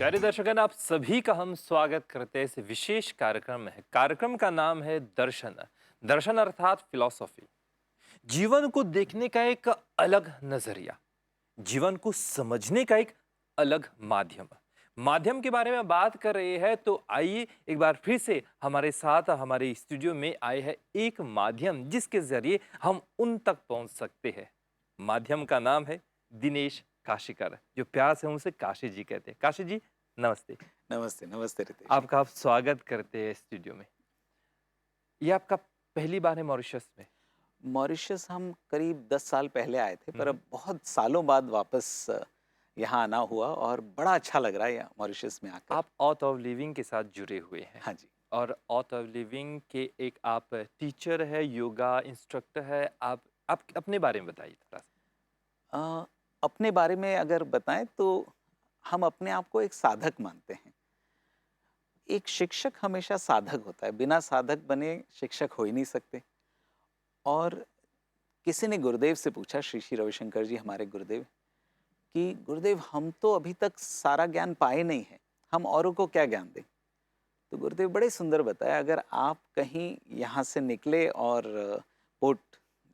प्यारे दर्शकगण, आप सभी का हम स्वागत करते हैं इस विशेष कार्यक्रम में। कार्यक्रम का नाम है दर्शन। दर्शन अर्थात फिलॉसफी। जीवन को देखने का एक अलग नजरिया, जीवन को समझने का एक अलग माध्यम। माध्यम के बारे में बात कर रहे हैं तो आइए एक बार फिर से हमारे साथ हमारे स्टूडियो में आए हैं एक माध्यम जिसके जरिए हम उन तक पहुंच सकते हैं। माध्यम का नाम है दिनेश काशीकर, जो प्यार से उनसे काशी जी कहते हैं। काशी जी, नमस्ते। नमस्ते, नमस्ते रितेश जी। आपका आप स्वागत करते हैं स्टूडियो में। ये आपका पहली बार है मॉरिशस में? मॉरिशस हम करीब 10 साल पहले आए थे, पर हम्म। अब बहुत सालों बाद वापस यहाँ आना हुआ और बड़ा अच्छा लग रहा है यहाँ मॉरिशस में आकर। आप ऑथ ऑफ लिविंग के साथ जुड़े हुए हैं हाँ जी। और ऑथ ऑफ लिविंग के एक आप टीचर है, योगा इंस्ट्रक्टर है। आप अपने बारे में बताइए थोड़ा सा। अ, अपने बारे में अगर बताएँ तो हम अपने आप को एक साधक मानते हैं। एक शिक्षक हमेशा साधक होता है, बिना साधक बने शिक्षक हो ही नहीं सकते। और किसी ने गुरुदेव से पूछा, श्री श्री रविशंकर जी हमारे गुरुदेव, कि गुरुदेव हम तो अभी तक सारा ज्ञान पाए नहीं हैं, हम औरों को क्या ज्ञान दें? तो गुरुदेव बड़े सुंदर बताया, अगर आप कहीं यहाँ से निकले और पोर्ट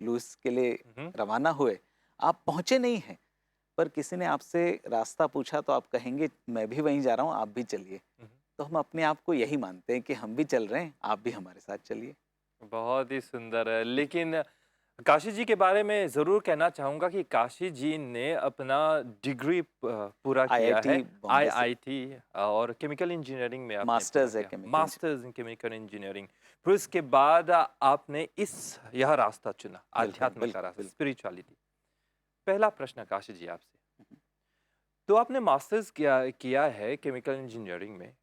लुइस के लिए हम्म। रवाना हुए, आप पहुँचे नहीं हैं, पर किसी ने आपसे रास्ता पूछा तो आप कहेंगे मैं भी वहीं जा रहा हूँ, आप भी चलिए। हम्म। तो हम अपने आप को यही मानते हैं कि हम भी चल रहे हैं, आप भी हमारे साथ चलिए। बहुत ही सुंदर है। लेकिन काशी जी के बारे में ज़रूर कहना चाहूँगा कि काशी जी ने अपना डिग्री पूरा किया आईआईटी है बॉम्बे से आईआईटी और केमिकल इंजीनियरिंग में आपने पूरा मास्टर्स है किया, chemical masters in chemical engineering. फिर उसके बाद आपने यह रास्ता चुना, बिल्कुल, आध्यात्म का बिल्कुल, रास्ता, बिल्कुल। स्पिरिचुअलिटी। पहला प्रश्न काशी जी आपसे, तो आपने मास्टर्स किया किया है केमिकल इंजीनियरिंग में,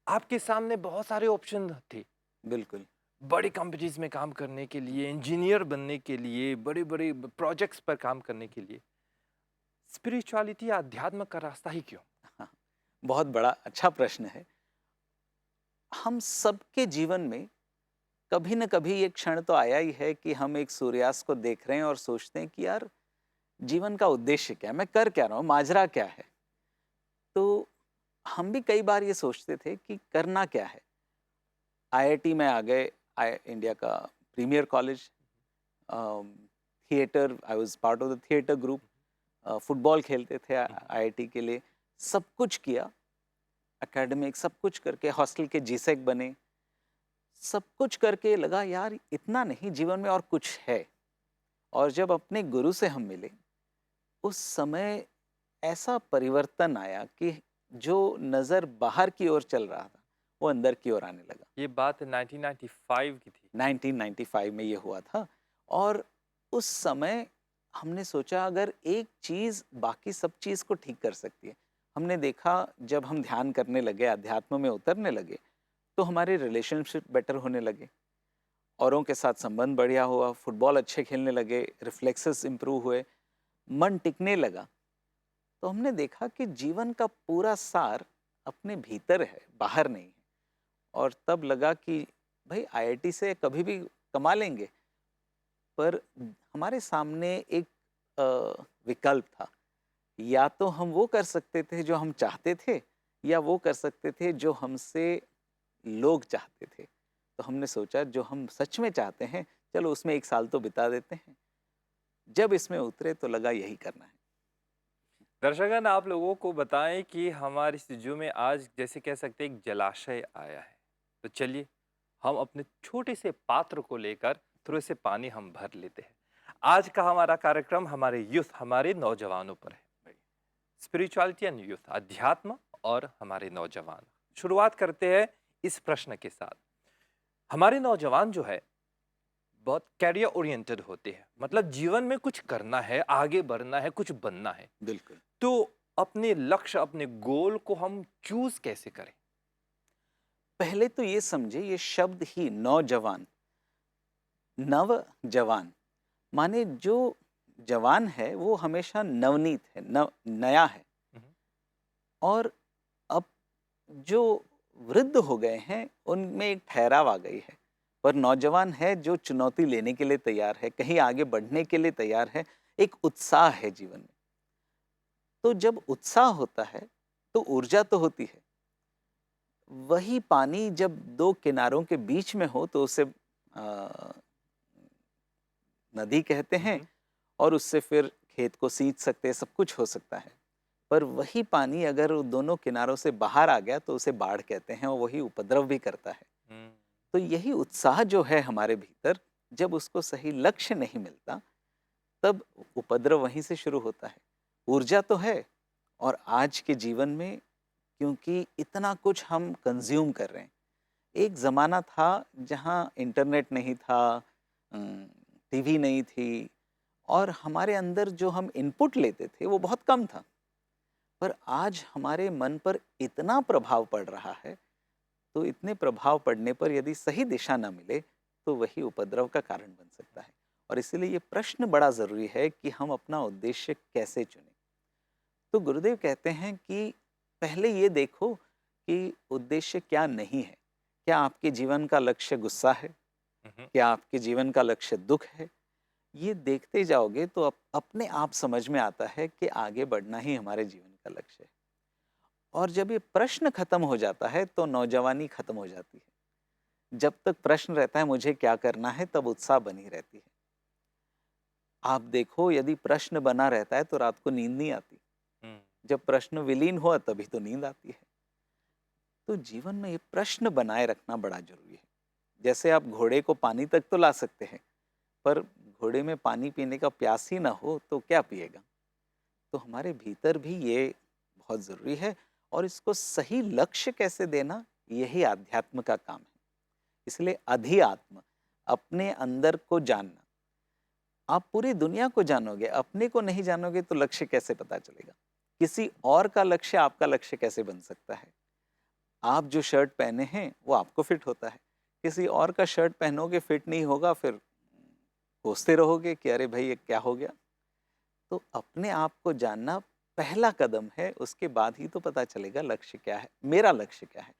आपके सामने बहुत सारे ऑप्शन थे बिल्कुल। बड़ी कंपनीज में काम करने के लिए, इंजीनियर बनने के लिए, बड़े-बड़े प्रोजेक्ट्स पर काम करने के लिए। स्पिरिचुअलिटी, अध्यात्म का रास्ता ही क्यों? हाँ, बहुत बड़ा अच्छा प्रश्न है। हम सबके जीवन में कभी न कभी ये क्षण तो आया ही है कि हम एक सूर्यास्त को देख रहे हैं और सोचते हैं कि यार जीवन का उद्देश्य क्या है? मैं कर क्या रहा हूँ? माजरा क्या है? तो हम भी कई बार ये सोचते थे कि करना क्या है? आईआईटी में आ गए, आई इंडिया का premier college, theatre, I was part of the theatre group, football खेलते थे आईआईटी के लिए, सब कुछ किया, एकेडमिक सब कुछ करके हॉस्टल के जीसेक बने, सब कुछ करके लगा यार इतना नहीं, जीवन में और कुछ है। और जब अपने गुरु से हम मिले, उस समय ऐसा परिवर्तन आया कि जो नज़र बाहर की ओर चल रहा था, वो अंदर की ओर आने लगा। ये बात 1995 की थी। 1995 में ये हुआ था। और उस समय हमने सोचा अगर एक चीज़ बाकी सब चीज़ को ठीक कर सकती है। हमने देखा जब हम ध्यान करने लगे, अध्यात्म में उतरने लगे, तो हमारे रिलेशनशिप बेटर होने लगे, औरों के साथ संबंध बढ़िया हुआ, फुटबॉल अच्छे खेलने लगे, रिफ्लेक्सेस इम्प्रूव हुए, मन टिकने लगा। तो हमने देखा कि जीवन का पूरा सार अपने भीतर है, बाहर नहीं है। और तब लगा कि भाई आईआईटी से कभी भी कमा लेंगे, पर हमारे सामने एक विकल्प था। या तो हम वो कर सकते थे जो हम चाहते थे, या वो कर सकते थे जो हमसे लोग चाहते थे। तो हमने सोचा जो हम सच में चाहते हैं, चलो उसमें 1 साल तो बिता देते हैं। जब इसमें उतरे तो लगा यही करना है। दर्शकगण, आप लोगों को बताएं कि हमारे स्टूडियो में आज जैसे कह सकते हैं एक जलाशय आया है। तो चलिए हम अपने छोटे से पात्र को लेकर थोड़े से पानी हम भर लेते हैं। आज का हमारा कार्यक्रम हमारे यूथ, हमारे नौजवानों पर है। स्पिरिचुअलिटी एंड यूथ, अध्यात्म और हमारे नौजवान। शुरुआत करते हैं इस प्रश्न के साथ। हमारे नौजवान जो है बहुत कैरियर ओरिएंटेड होते हैं, मतलब जीवन में कुछ करना है, आगे बढ़ना है, कुछ बनना है। बिल्कुल। तो अपने लक्ष्य, अपने गोल को हम चूज कैसे करें? पहले तो ये समझे, ये शब्द ही नौजवान, नव जवान, माने जो जवान है वो हमेशा नवनीत है, नया है। हम्म। और अब जो वृद्ध हो गए हैं उनमें एक ठहराव आ गई है, पर नौजवान है जो चुनौती लेने के लिए तैयार है, कहीं आगे बढ़ने के लिए तैयार है, एक उत्साह है जीवन में। तो जब उत्साह होता है तो ऊर्जा तो होती है। वही पानी जब दो किनारों के बीच में हो तो उसे नदी कहते हैं, हम्म, और उससे फिर खेत को सींच सकते हैं, सब कुछ हो सकता है। पर वही पानी अगर वो दोनों किनारों से बाहर आ गया तो उसे बाढ़ कहते हैं, और वही उपद्रव भी करता है। हम्म, तो यही उत्साह जो है हमारे भीतर, जब उसको सही लक्ष्य नहीं मिलता, तब उपद्रव वहीं से शुरू होता है। ऊर्जा तो है, और आज के जीवन में क्योंकि इतना कुछ हम कंज्यूम कर रहे हैं। एक ज़माना था जहाँ इंटरनेट नहीं था, टीवी नहीं थी, और हमारे अंदर जो हम इनपुट लेते थे वो बहुत कम था। पर आज हमारे मन पर इतना प्रभाव पड़ रहा है, तो इतने प्रभाव पड़ने पर यदि सही दिशा न मिले तो वही उपद्रव का कारण बन सकता है। और इसीलिए ये प्रश्न बड़ा ज़रूरी है कि हम अपना उद्देश्य कैसे चुनें। तो गुरुदेव कहते हैं कि पहले ये देखो कि उद्देश्य क्या नहीं है। क्या आपके जीवन का लक्ष्य गुस्सा है? हम्म, क्या आपके जीवन का लक्ष्य दुख है? ये देखते जाओगे तो अपने आप समझ में आता है कि आगे बढ़ना ही हमारे जीवन का लक्ष्य है। और जब ये प्रश्न खत्म हो जाता है तो नौजवानी खत्म हो जाती है। जब तक प्रश्न रहता है मुझे क्या करना है, तब उत्साह बनी रहती है। आप देखो, यदि प्रश्न बना रहता है तो रात को नींद नहीं आती। हम्म, जब प्रश्न विलीन हुआ तभी तो नींद आती है। तो जीवन में ये प्रश्न बनाए रखना बड़ा जरूरी है। जैसे आप घोड़े को पानी तक तो ला सकते हैं, पर घोड़े में पानी पीने का प्यास ही ना हो तो क्या पिएगा। तो हमारे भीतर भी ये बहुत ज़रूरी है, और इसको सही लक्ष्य कैसे देना, यही आध्यात्म का काम है। इसलिए अधिआत्म, अपने अंदर को जानना। आप पूरी दुनिया को जानोगे, अपने को नहीं जानोगे तो लक्ष्य कैसे पता चलेगा। किसी और का लक्ष्य आपका लक्ष्य कैसे बन सकता है। आप जो शर्ट पहने हैं वो आपको फिट होता है, किसी और का शर्ट पहनोगे फिट नहीं होगा, फिर सोचते रहोगे कि अरे भाई ये क्या हो गया। तो अपने आप को जानना पहला कदम है, उसके बाद ही तो पता चलेगा लक्ष्य क्या है, मेरा लक्ष्य क्या है।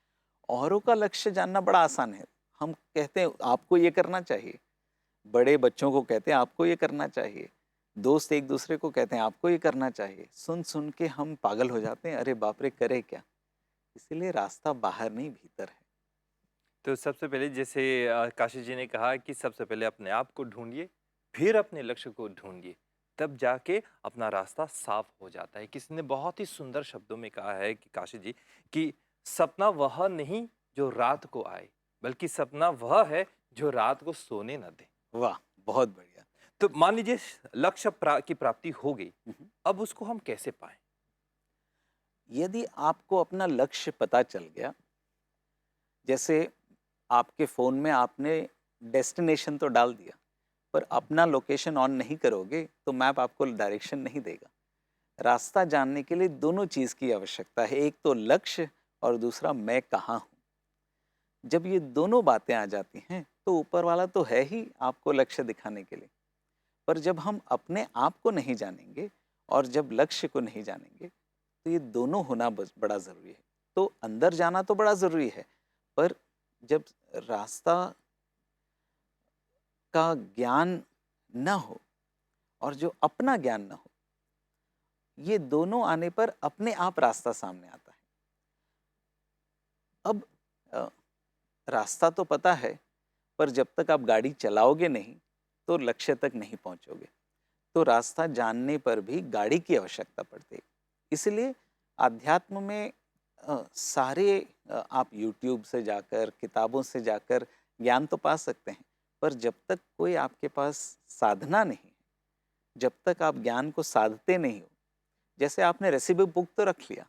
औरों का लक्ष्य जानना बड़ा आसान है। हम कहते हैं आपको ये करना चाहिए, बड़े बच्चों को कहते हैं आपको ये करना चाहिए, दोस्त एक दूसरे को कहते हैं आपको ये करना चाहिए। सुन सुन के हम पागल हो जाते हैं, अरे बाप रे करे क्या। इसीलिए रास्ता बाहर नहीं भीतर है। तो सबसे पहले जैसे काशी जी ने कहा कि सबसे पहले अपने आप को ढूंढिए, फिर अपने लक्ष्य को ढूंढिए, तब जाके अपना रास्ता साफ हो जाता है। किसी ने बहुत ही सुंदर शब्दों में कहा है कि काशी जी, कि सपना वह नहीं जो रात को आए, बल्कि सपना वह है जो रात को सोने न दे। वाह, बहुत बढ़िया। तो मान लीजिए लक्ष्य की प्राप्ति हो गई, हम्म। अब उसको हम कैसे पाएं? यदि आपको अपना लक्ष्य पता चल गया, जैसे आपके फ़ोन में आपने डेस्टिनेशन तो डाल दिया, पर अपना लोकेशन ऑन नहीं करोगे तो मैप आपको डायरेक्शन नहीं देगा। रास्ता जानने के लिए दोनों चीज़ की आवश्यकता है, एक तो लक्ष्य और दूसरा मैं कहाँ हूँ। जब ये दोनों बातें आ जाती हैं तो ऊपर वाला तो है ही आपको लक्ष्य दिखाने के लिए। पर जब हम अपने आप को नहीं जानेंगे और जब लक्ष्य को नहीं जानेंगे, तो ये दोनों होना बड़ा ज़रूरी है। तो अंदर जाना तो बड़ा ज़रूरी है, पर जब रास्ता का ज्ञान न हो और जो अपना ज्ञान न हो, ये दोनों आने पर अपने आप रास्ता सामने आता है। अब अ, रास्ता तो पता है, पर जब तक आप गाड़ी चलाओगे नहीं तो लक्ष्य तक नहीं पहुंचोगे। तो रास्ता जानने पर भी गाड़ी की आवश्यकता पड़ती है। इसलिए अध्यात्म में सारे आप यूट्यूब से जाकर, किताबों से जाकर ज्ञान तो पा सकते हैं, पर जब तक कोई आपके पास साधना नहीं, जब तक आप ज्ञान को साधते नहीं हो। जैसे आपने रेसिपी बुक तो रख लिया,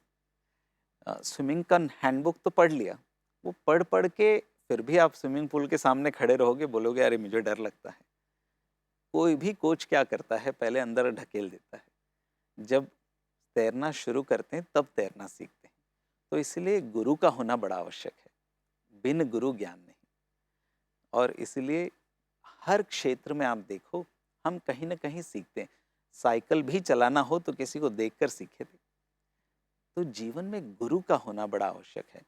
स्विमिंग का हैंडबुक तो पढ़ लिया, वो पढ़ पढ़ के फिर भी आप स्विमिंग पूल के सामने खड़े रहोगे, बोलोगे अरे मुझे डर लगता है। कोई भी कोच क्या करता है, पहले अंदर ढकेल देता है। जब तैरना शुरू करते हैं तब तैरना सीखते हैं। तो इसलिए गुरु का होना बड़ा आवश्यक है, बिन गुरु ज्ञान नहीं। और इसलिए हर क्षेत्र में आप देखो, हम कहीं ना कहीं सीखते हैं। साइकिल भी चलाना हो तो किसी को देखकर सीखे थे। तो जीवन में गुरु का होना बड़ा आवश्यक है।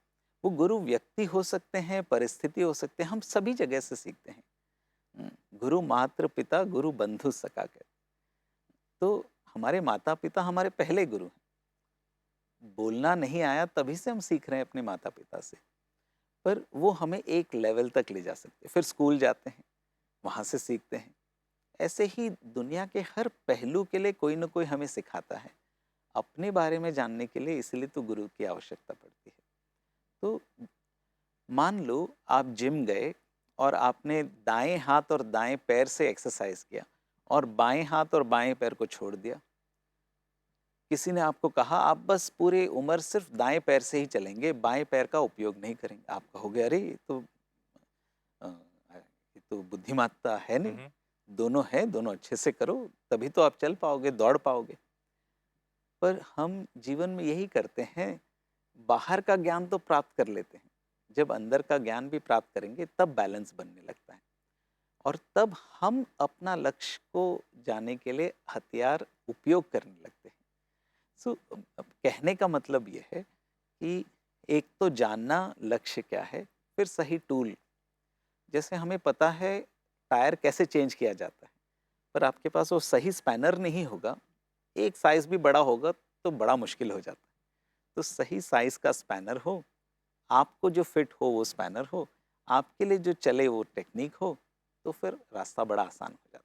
वो गुरु व्यक्ति हो सकते हैं, परिस्थिति हो सकते हैं, हम सभी जगह से सीखते हैं। गुरु मात्र पिता, गुरु बंधु सखा कर। तो हमारे माता पिता हमारे पहले गुरु हैं। बोलना नहीं आया तभी से हम सीख रहे हैं अपने माता पिता से, पर वो हमें एक लेवल तक ले जा सकते हैं। फिर स्कूल जाते हैं, वहाँ से सीखते हैं। ऐसे ही दुनिया के हर पहलू के लिए कोई ना कोई हमें सिखाता है। अपने बारे में जानने के लिए इसलिए तो गुरु की आवश्यकता पड़ती है। तो मान लो आप जिम गए और आपने दाएं हाथ और दाएं पैर से एक्सरसाइज किया और बाएं हाथ और बाएं पैर को छोड़ दिया। किसी ने आपको कहा आप बस पूरी उम्र सिर्फ दाएं पैर से ही चलेंगे, बाएं पैर का उपयोग नहीं करेंगे। आप कहोगे अरे ये तो बुद्धिमत्ता है नहीं, हम्म, दोनों है, दोनों अच्छे से करो तभी तो आप चल पाओगे, दौड़ पाओगे। पर हम जीवन में यही करते हैं, बाहर का ज्ञान तो प्राप्त कर लेते हैं, जब अंदर का ज्ञान भी प्राप्त करेंगे तब बैलेंस बनने लगता है और तब हम अपना लक्ष्य को जाने के लिए हथियार उपयोग करने लगते हैं। सो अब कहने का मतलब ये है कि एक तो जानना लक्ष्य क्या है, फिर सही टूल। जैसे हमें पता है टायर कैसे चेंज किया जाता है, पर आपके पास वो सही स्पैनर नहीं होगा, एक साइज भी बड़ा होगा तो बड़ा मुश्किल हो जाता है। तो सही साइज का स्पैनर हो, आपको जो फिट हो वो स्पैनर हो, आपके लिए जो चले वो टेक्निक हो, तो फिर रास्ता बड़ा आसान हो जाता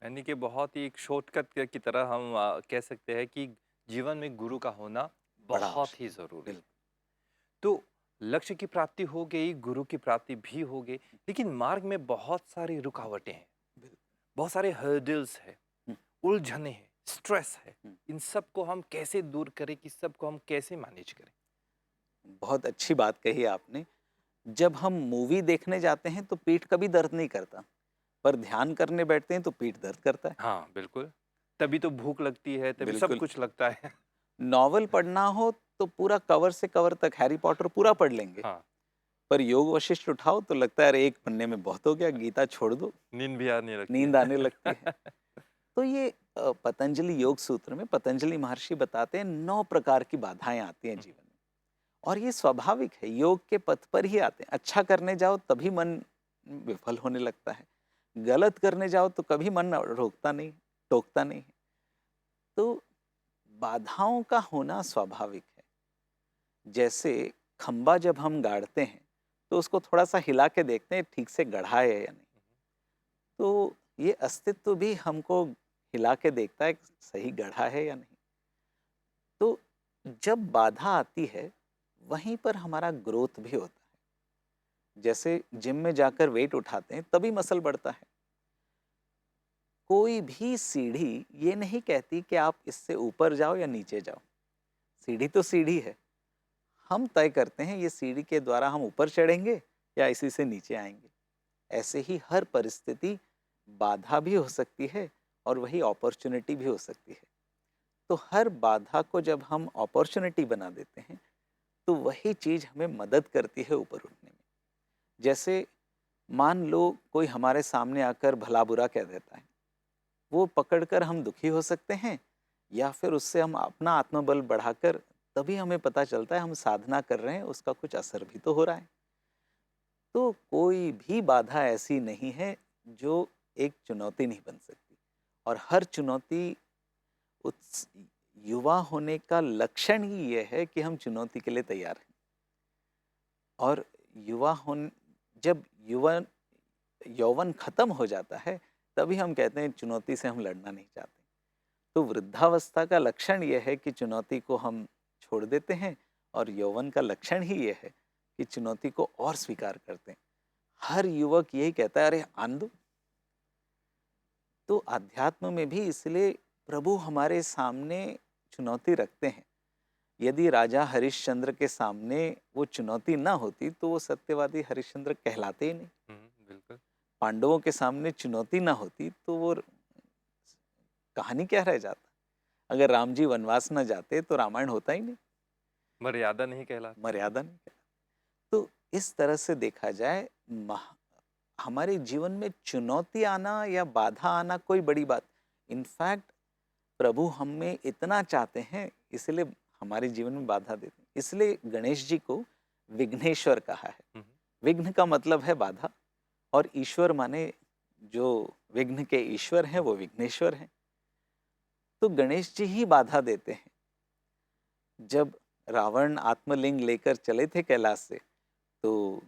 यानी कि बहुत ही एक शॉर्टकट की तरह हम कह सकते हैं कि जीवन में गुरु का होना है। बड़ा बहुत आवश्यक। ही जरूरी है। बिल्कुल। तो लक्ष्य की प्राप्ति हो गई, गुरु की प्राप्ति भी हो गई, लेकिन मार्ग में बहुत सारी रुकावटें हैं, बिल्कुल। बहुत सारे हर्डल्स है, हम्म, उलझने हैं, स्ट्रेस है। हम्म। इन सब को हम कैसे दूर करें, कि सब को हम कैसे मैनेज करें? बहुत अच्छी बात कही आपने। जब हम मूवी देखने जाते हैं तो पीठ कभी दर्द नहीं करता, पर ध्यान करने बैठते हैं तो पीठ दर्द करता है। हाँ, बिल्कुल। तभी तो भूख लगती है, तभी सब बिल्कुल। कुछ लगता है। नॉवल पढ़ना हो तो पूरा कवर से कवर तक हैरी पॉटर पूरा पढ़ लेंगे, हाँ, पर योग वशिष्ठ उठाओ तो लगता है अरे एक पन्ने में बहुत हो गया, गीता छोड़ दो, नींद भी आने लगती नींद आने है। लगती है। तो ये पतंजलि योग सूत्र में पतंजलि महर्षि बताते हैं 9 प्रकार की बाधाएं आती हैं जीवन में, और ये स्वाभाविक है, योग के पथ पर ही आते हैं। अच्छा करने जाओ तभी मन विफल होने लगता है, गलत करने जाओ तो कभी मन रोकता नहीं, टोकता नहीं। तो बाधाओं का होना स्वाभाविक है। जैसे खंबा जब हम गाड़ते हैं तो उसको थोड़ा सा हिला के देखते हैं ठीक से गढ़ा है या नहीं। तो ये अस्तित्व भी हमको हिला के देखता है कि सही गढ़ा है या नहीं। तो जब बाधा आती है वहीं पर हमारा ग्रोथ भी होता है। जैसे जिम में जाकर वेट उठाते हैं तभी मसल बढ़ता है। कोई भी सीढ़ी ये नहीं कहती कि आप इससे ऊपर जाओ या नीचे जाओ, सीढ़ी तो सीढ़ी है। हम तय करते हैं ये सीढ़ी के द्वारा हम ऊपर चढ़ेंगे या इसी से नीचे आएंगे। ऐसे ही हर परिस्थिति बाधा भी हो सकती है और वही अपॉर्चुनिटी भी हो सकती है। तो हर बाधा को जब हम अपॉर्चुनिटी बना देते हैं तो वही चीज़ हमें मदद करती है ऊपर उठने में। जैसे मान लो कोई हमारे सामने आकर भला बुरा कह देता है, वो पकड़कर हम दुखी हो सकते हैं, या फिर उससे हम अपना आत्मबल बढ़ाकर, तभी हमें पता चलता है हम साधना कर रहे हैं, उसका कुछ असर भी तो हो रहा है। तो कोई भी बाधा ऐसी नहीं है जो एक चुनौती नहीं बन सकती, और हर चुनौती उस युवा होने का लक्षण ही ये है कि हम चुनौती के लिए तैयार हैं। और युवा होन जब युवा यौवन खत्म हो जाता है तभी हम कहते हैं चुनौती से हम लड़ना नहीं चाहते। तो वृद्धावस्था का लक्षण यह है कि चुनौती को हम छोड़ देते हैं, और यौवन का लक्षण ही यह है कि चुनौती को और स्वीकार करते हैं। हर युवक यही कहता है अरे आन दो। तो अध्यात्म में भी इसलिए प्रभु हमारे सामने चुनौती रखते हैं। यदि राजा हरिश्चंद्र के सामने वो चुनौती ना होती तो वो सत्यवादी हरिश्चंद्र कहलाते ही नहीं। बिल्कुल। पांडवों के सामने चुनौती ना होती तो वो कहानी क्या रह जाता। अगर राम जी वनवास न जाते तो रामायण होता ही नहीं, मर्यादा नहीं कहलाती। मर्यादा नहीं कहलाती। तो इस तरह से देखा जाए हमारे जीवन में चुनौती आना या बाधा आना कोई बड़ी बात, इनफैक्ट प्रभु हमें इतना चाहते हैं इसलिए हमारे जीवन में बाधा देते हैं। इसलिए गणेश जी को विघ्नेश्वर कहा है। हम्म, विघ्न का मतलब है बाधा, और ईश्वर माने जो विघ्न के ईश्वर हैं वो विघ्नेश्वर हैं। तो गणेश जी ही बाधा देते हैं। जब रावण आत्मलिंग लेकर चले थे कैलाश से, तो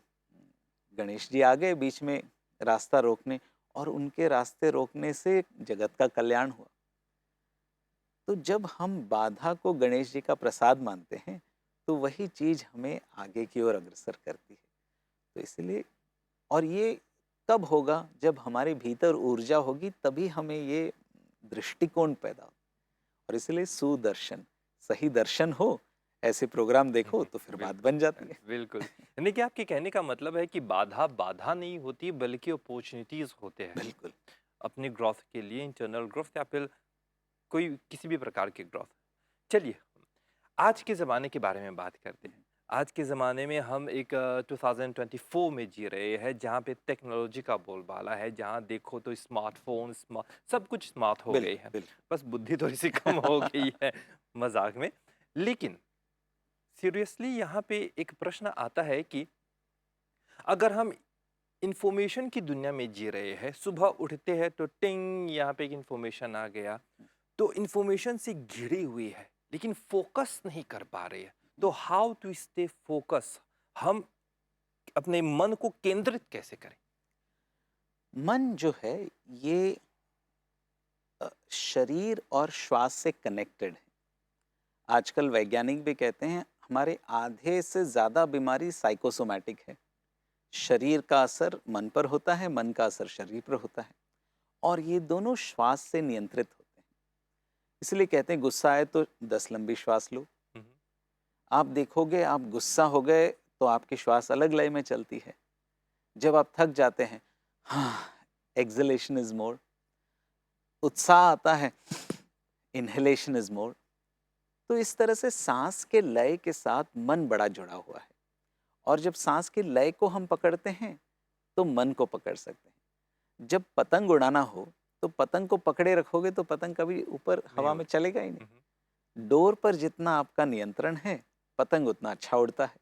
गणेश जी आ गए बीच में रास्ता रोकने, और उनके रास्ते रोकने से जगत का कल्याण हुआ। तो जब हम बाधा को गणेश जी का प्रसाद मानते हैं, तो वही चीज हमें आगे की ओर अग्रसर करती है। तो इसलिए, और ये कब होगा, जब हमारे भीतर ऊर्जा होगी, तभी हमें ये दृष्टिकोण पैदा हो। और इसलिए सुदर्शन, सही दर्शन हो, ऐसे प्रोग्राम देखो तो फिर बात बिल्कुल बन जाती है। बिल्कुल। यानी कि आपके कहने का मतलब है कि बाधा बाधा नहीं होती, बल्कि अपॉर्चुनिटीज होते हैं बिल्कुल। अपनी ग्रोथ के लिए, इंटरनल ग्रोथ या फिर कोई किसी भी प्रकार की ग्रोथ। चलिए, आज के ज़माने के बारे में बात करते हैं। आज के ज़माने में हम एक 2024 में जी रहे हैं, जहाँ पे टेक्नोलॉजी का बोलबाला है, जहाँ देखो तो स्मार्टफ़ोन, सब कुछ स्मार्ट हो गई है। बिल्कुल, बस बुद्धि थोड़ी-सी कम हो गई है मज़ाक में। लेकिन सीरियसली यहाँ पे एक प्रश्न आता है कि अगर हम इन्फॉर्मेशन की दुनिया में जी रहे हैं, सुबह उठते हैं तो टिंग यहाँ पे एक इन्फॉर्मेशन आ गया, तो इन्फॉर्मेशन से घिरी हुई है, लेकिन फोकस नहीं कर पा रहे हैं। तो हाउ टू स्टे फोकस, हम अपने मन को केंद्रित कैसे करें? मन जो है ये शरीर और श्वास से कनेक्टेड है। आजकल वैज्ञानिक भी कहते हैं हमारे आधे से ज़्यादा बीमारी साइकोसोमैटिक है। शरीर का असर मन पर होता है, मन का असर शरीर पर होता है, और ये दोनों श्वास से नियंत्रित होते हैं। इसलिए कहते हैं गुस्सा आए तो 10 लंबी श्वास लो। हम्म, आप देखोगे आप गुस्सा हो गए तो आपकी श्वास अलग लय में चलती है। जब आप थक जाते हैं, हाँ, एक्सलेशन इज मोर। उत्साह आता है, इनहेलेशन इज मोर। तो इस तरह से सांस के लय के साथ मन बड़ा जुड़ा हुआ है, और जब सांस के लय को हम पकड़ते हैं तो मन को पकड़ सकते हैं। जब पतंग उड़ाना हो तो पतंग को पकड़े रखोगे तो पतंग कभी ऊपर नहीं हवा में उड़ता। चलेगा ही हम्म, नहीं। डोर पर जितना आपका नियंत्रण है, पतंग उतना अच्छा उड़ता है।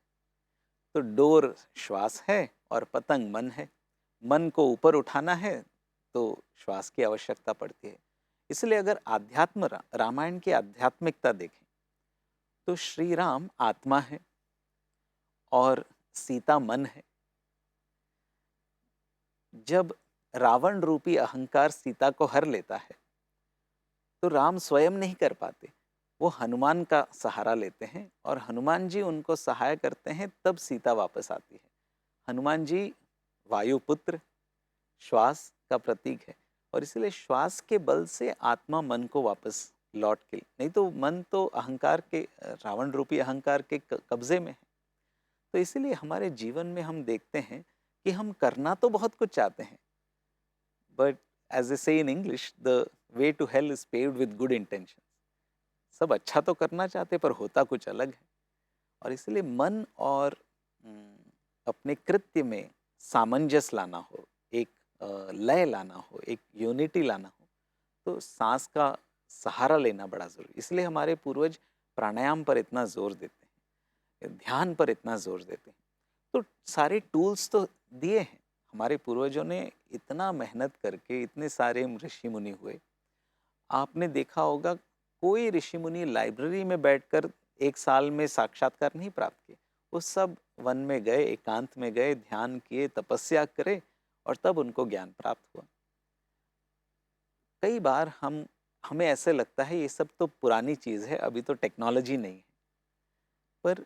तो डोर श्वास है और पतंग मन है। मन को ऊपर उठाना है तो श्वास की आवश्यकता पड़ती है। इसलिए अगर रामायण की आध्यात्मिकता देखें तो श्री राम आत्मा है और सीता मन है। जब रावण रूपी अहंकार सीता को हर लेता है तो राम स्वयं नहीं कर पाते, वो हनुमान का सहारा लेते हैं, और हनुमान जी उनको सहाय करते हैं, तब सीता वापस आती है। हनुमान जी वायुपुत्र, श्वास का प्रतीक है, और इसलिए श्वास के बल से आत्मा मन को वापस लौट के, नहीं तो मन तो अहंकार के, रावण रूपी अहंकार के कब्जे में है। तो इसीलिए हमारे जीवन में हम देखते हैं कि हम करना तो बहुत कुछ चाहते हैं, but as a say in English, the way to hell is paved with good intention. सब अच्छा तो करना चाहते पर होता कुछ अलग है। और इसलिए मन और अपने कृत्य में सामंजस्य लाना हो, एक लय लाना हो, एक यूनिटी लाना हो, तो सांस का सहारा लेना बड़ा जरूरी। इसलिए हमारे पूर्वज प्राणायाम पर इतना जोर देते हैं, ध्यान पर इतना जोर देते हैं। तो सारे टूल्स तो दिए हैं हमारे पूर्वजों ने, इतना मेहनत करके इतने सारे ऋषि मुनि हुए। आपने देखा होगा कोई ऋषि मुनि लाइब्रेरी में बैठकर एक साल में साक्षात्कार नहीं प्राप्त किए। वो सब वन में गए, एकांत में गए, ध्यान किए, तपस्या करे, और तब उनको ज्ञान प्राप्त हुआ। कई बार हमें ऐसे लगता है ये सब तो पुरानी चीज़ है, अभी तो टेक्नोलॉजी नहीं है, पर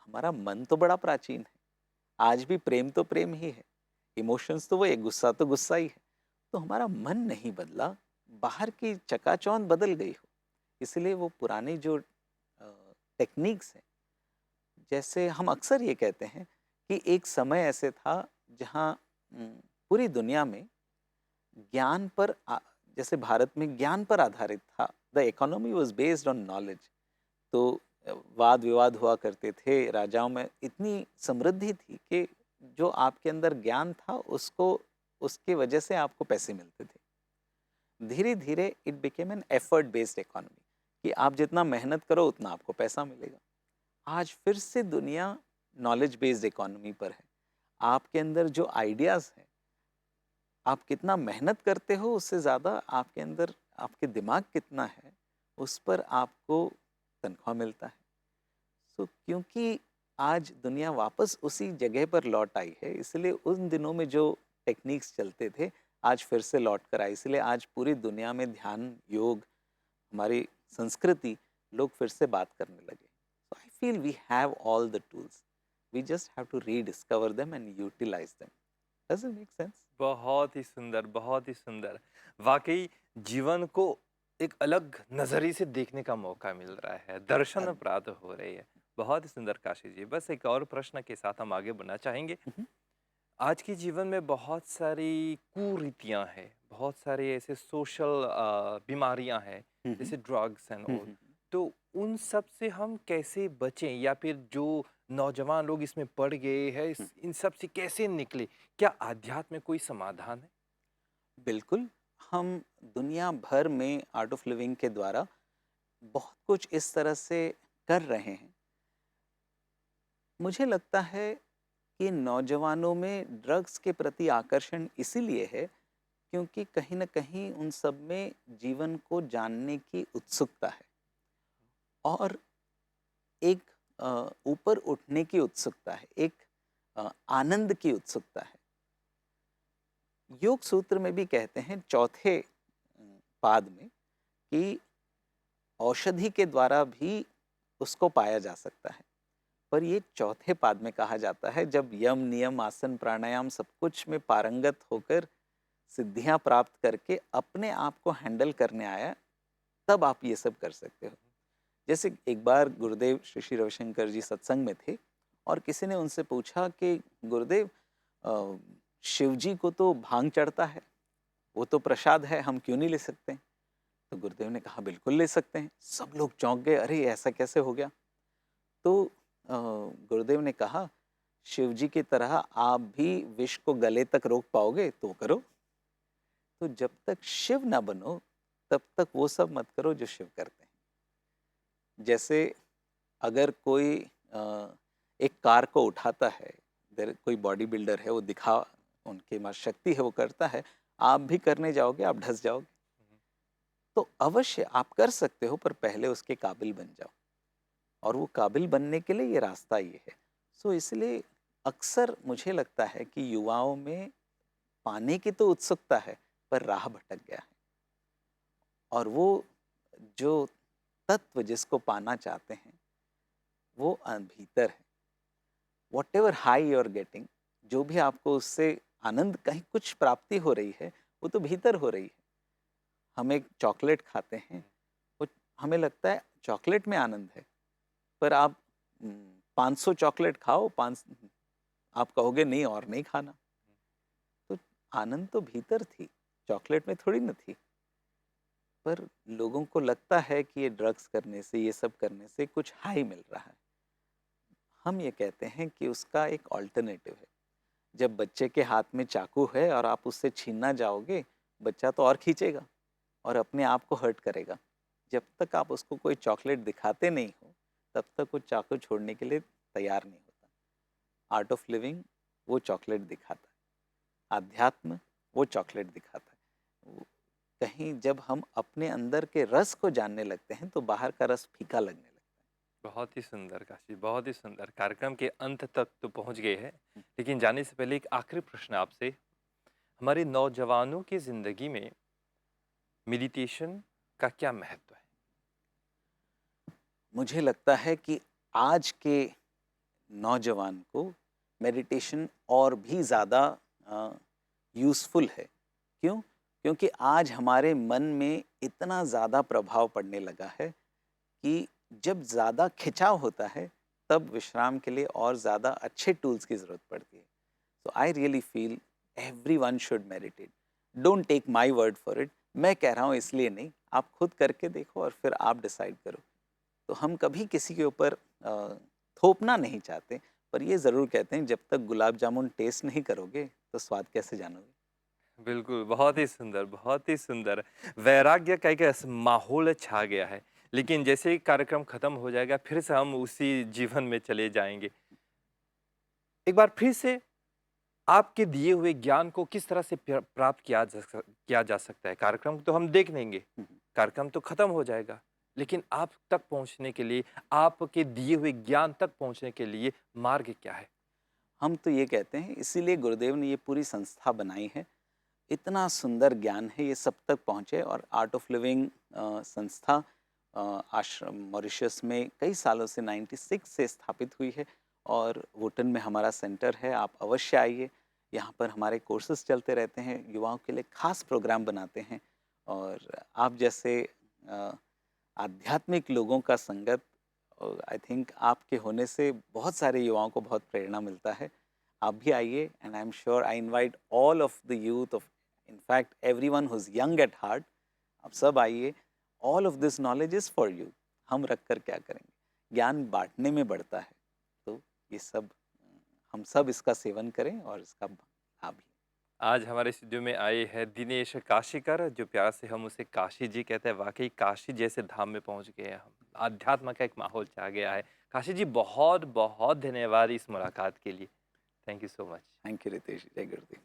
हमारा मन तो बड़ा प्राचीन है। आज भी प्रेम तो प्रेम ही है, इमोशंस तो वो एक, गुस्सा तो गुस्सा ही है। तो हमारा मन नहीं बदला, बाहर की चकाचौंध बदल गई हो। इसलिए वो पुरानी जो टेक्निक्स हैं, जैसे हम अक्सर ये कहते हैं कि एक समय ऐसे था जहाँ पूरी दुनिया में ज्ञान पर जैसे भारत में ज्ञान पर आधारित था, the economy was based on knowledge. तो वाद विवाद हुआ करते थे, राजाओं में इतनी समृद्धि थी कि जो आपके अंदर ज्ञान था उसको, उसके वजह से आपको पैसे मिलते थे। धीरे धीरे it became an effort based economy, कि आप जितना मेहनत करो उतना आपको पैसा मिलेगा। आज फिर से दुनिया नॉलेज बेस्ड इकोनॉमी पर है। आपके अंदर जो आइडियाज़ हैं, आप कितना मेहनत करते हो उससे ज़्यादा आपके अंदर, आपके दिमाग कितना है, उस पर आपको तनख्वाह मिलता है। तो क्योंकि आज दुनिया वापस उसी जगह पर लौट आई है, इसलिए उन दिनों में जो टेक्निक्स चलते थे आज फिर से लौट कर आए, इसलिए आज पूरी दुनिया में ध्यान, योग, हमारी संस्कृति, लोग फिर से बात करने लगे। So I feel we have all the tools, we just have to rediscover them and utilize them. Does it make sense? बहुत ही सुंदर, बहुत ही सुंदर। वाक़ई जीवन को एक अलग नज़रिए से देखने का मौका मिल रहा है, दर्शन प्राप्त हो रही है। बहुत ही सुंदर काशी जी। बस एक और प्रश्न के साथ हम आगे बढ़ना चाहेंगे। आज के जीवन में बहुत सारी कुरीतियाँ हैं, बहुत सारे ऐसे सोशल बीमारियाँ हैं, जैसे ड्रग्स एंड ऑल। तो उन सब से हम कैसे बचें, या फिर जो नौजवान लोग इसमें पड़ गए हैं, इन सब से कैसे निकले? क्या आध्यात्म में कोई समाधान है? बिल्कुल। हम दुनिया भर में आर्ट ऑफ लिविंग के द्वारा बहुत कुछ इस तरह से कर रहे हैं। मुझे लगता है कि नौजवानों में ड्रग्स के प्रति आकर्षण इसीलिए है क्योंकि कहीं न कहीं उन सब में जीवन को जानने की उत्सुकता है और एक ऊपर उठने की उत्सुकता है, एक आनंद की उत्सुकता है। योग सूत्र में भी कहते हैं चौथे पाद में कि औषधि के द्वारा भी उसको पाया जा सकता है, पर ये चौथे पाद में कहा जाता है जब यम, नियम, आसन, प्राणायाम सब कुछ में पारंगत होकर सिद्धियां प्राप्त करके अपने आप को हैंडल करने आया, तब आप ये सब कर सकते हो। जैसे एक बार गुरुदेव श्री श्री रविशंकर जी सत्संग में थे और किसी ने उनसे पूछा कि गुरुदेव, शिव जी को तो भांग चढ़ता है, वो तो प्रसाद है, हम क्यों नहीं ले सकते? तो गुरुदेव ने कहा बिल्कुल ले सकते हैं। सब लोग चौंक गए, अरे ऐसा कैसे हो गया? तो गुरुदेव ने कहा शिव जी की तरह आप भी विष को गले तक रोक पाओगे तो करो, तो जब तक शिव ना बनो तब तक वो सब मत करो जो शिव करते हैं। जैसे अगर कोई एक कार को उठाता है, कोई बॉडी बिल्डर है, वो दिखा, उनके पास शक्ति है, वो करता है, आप भी करने जाओगे आप ढस जाओगे। तो अवश्य आप कर सकते हो, पर पहले उसके काबिल बन जाओ, और वो काबिल बनने के लिए ये रास्ता ये है। सो इसलिए अक्सर मुझे लगता है कि युवाओं में पाने की तो उत्सुकता है पर राह भटक गया है, और वो जो तत्व जिसको पाना चाहते हैं वो भीतर है। Whatever high you are getting, जो भी आपको उससे आनंद, कहीं कुछ प्राप्ति हो रही है, वो तो भीतर हो रही है। हम एक चॉकलेट खाते हैं, वो हमें लगता है चॉकलेट में आनंद है, पर आप 500 चॉकलेट खाओ, 5 आप कहोगे नहीं और नहीं खाना। तो आनंद तो भीतर थी, चॉकलेट में थोड़ी न थी। पर लोगों को लगता है कि ये ड्रग्स करने से, ये सब करने से कुछ हाई मिल रहा है। हम ये कहते हैं कि उसका एक ऑल्टरनेटिव है। जब बच्चे के हाथ में चाकू है और आप उससे छीनना जाओगे, बच्चा तो और खींचेगा और अपने आप को हर्ट करेगा। जब तक आप उसको कोई चॉकलेट दिखाते नहीं हो, तब तक वो चाकू छोड़ने के लिए तैयार नहीं होता। आर्ट ऑफ लिविंग वो चॉकलेट दिखाता है, आध्यात्म वो चॉकलेट दिखाता है। कहीं जब हम अपने अंदर के रस को जानने लगते हैं तो बाहर का रस फीका लगने लगता बहुत ही सुंदर काशी, बहुत ही सुंदर। कार्यक्रम के अंत तक तो पहुंच गए हैं, है। लेकिन जाने से पहले एक आखिरी प्रश्न आपसे। हमारे नौजवानों की जिंदगी में मेडिटेशन का क्या महत्व है? मुझे लगता है कि आज के नौजवान को मेडिटेशन और भी ज़्यादा यूज़फुल है। क्यों? क्योंकि आज हमारे मन में इतना ज़्यादा प्रभाव पड़ने लगा है कि जब ज़्यादा खिंचाव होता है, तब विश्राम के लिए और ज़्यादा अच्छे टूल्स की ज़रूरत पड़ती है। So I really feel everyone should meditate. Don't take my word for it. मैं कह रहा हूँ इसलिए नहीं, आप खुद करके देखो और फिर आप डिसाइड करो। तो हम कभी किसी के ऊपर थोपना नहीं चाहते, पर ये ज़रूर कहते हैं जब तक गुलाब जामुन टेस्ट नहीं करोगे तो स्वाद कैसे जानोगे। बिल्कुल, बहुत ही सुंदर, बहुत ही सुंदर। वैराग्य का एक ऐसा माहौल छा गया है, लेकिन जैसे ही कार्यक्रम खत्म हो जाएगा, फिर से हम उसी जीवन में चले जाएँगे। एक बार फिर से आपके दिए हुए ज्ञान को किस तरह से प्राप्त किया जा सकता है? कार्यक्रम तो हम देख लेंगे, हम्म, कार्यक्रम तो खत्म हो जाएगा, लेकिन आप तक पहुंचने के लिए, आपके दिए हुए ज्ञान तक पहुंचने के लिए मार्ग क्या है? हम तो ये कहते हैं, इसीलिए गुरुदेव ने ये पूरी संस्था बनाई है। इतना सुंदर ज्ञान है, ये सब तक पहुँचे। और आर्ट ऑफ लिविंग संस्था आश्रम मॉरिशस में कई सालों से 96 से स्थापित हुई है, और वोटन में हमारा सेंटर है। आप अवश्य आइए, यहाँ पर हमारे कोर्सेज चलते रहते हैं, युवाओं के लिए खास प्रोग्राम बनाते हैं। और आप जैसे अ, आध्यात्मिक लोगों का संगत, आई थिंक आपके होने से बहुत सारे युवाओं को बहुत प्रेरणा मिलता है। आप भी आइए, and I am sure I invite all of the youth of, in fact everyone who is young at heart, आप सब आइए। All of this knowledge is for you. हम रख कर क्या करेंगे? ज्ञान बांटने में बढ़ता है। तो ये सब हम सब इसका सेवन करें और इसका लाभ लें। आज हमारे स्टूडियो में आए हैं दिनेश काशीकर, जो प्यार से हम उसे काशी जी कहते हैं। वाकई काशी जैसे धाम में पहुंच गए हैं हम। आध्यात्म का एक माहौल छा गया है। काशी जी, बहुत बहुत धन्यवाद इस मुलाकात के लिए। Thank you so much. Thank you Ritesh, जय गुरुदेव।